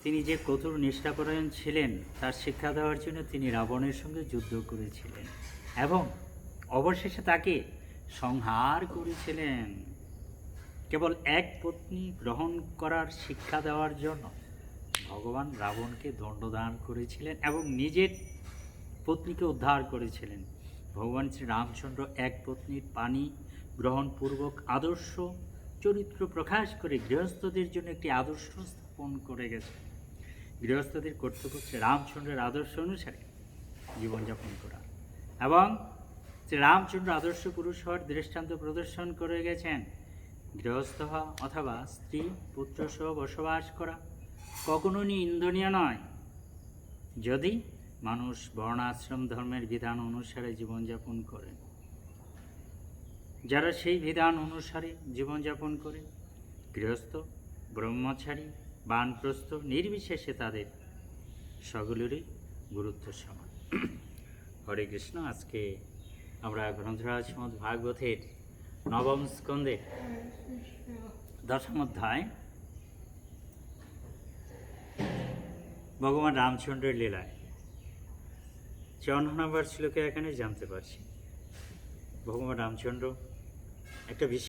তিনি যে কঠোর নিষ্ঠাপরায়ণ ছিলেন তার শিক্ষা দেওয়ার জন্য তিনি রাবণের সঙ্গে যুদ্ধ করেছিলেন এবং অবশেষে তাকে সংহার করেছিলেন। কেবল এক পত্নী গ্রহণ করার শিক্ষা দেওয়ার জন্য ভগবান রাবণকে দণ্ডদান করেছিলেন এবং নিজের পত্নীকে উদ্ধার করেছিলেন। ভগবান শ্রী রামচন্দ্র এক পত্নীর পানি গ্রহণপূর্বক আদর্শ চরিত্র প্রকাশ করে গৃহস্থদের জন্য একটি আদর্শ স্থাপন করে গেছেন। গৃহস্থদের কর্তব্য শ্রী রামচন্দ্রের আদর্শ অনুসারে জীবনযাপন করা এবং শ্রী রামচন্দ্র আদর্শ পুরুষ হওয়ার দৃষ্টান্ত প্রদর্শন করে গেছেন। গৃহস্থ হওয়া অথবা স্ত্রী পুত্র সহ বসবাস করা কখনো নিন্দনীয় নয়, যদি মানুষ বর্ণাশ্রম ধর্মের বিধান অনুসারে জীবনযাপন করে। যারা সেই বিধান অনুসারে জীবনযাপন করে, গৃহস্থ, ব্রহ্মচারী, বানপ্রস্থ নির্বিশেষে তাদের সকলেরই গুরুত্ব সমান। হরে কৃষ্ণ। আজকে আমরা গ্রন্থরাজ শ্রীমদ্ ভাগবতের নবম স্কন্ধে দশম অধ্যায় ভগবান রামচন্দ্রের লীলায় 54 নম্বর শ্লোকে এখানে জানতে পারছি। ভগবান রামচন্দ্র একটা বিশেষ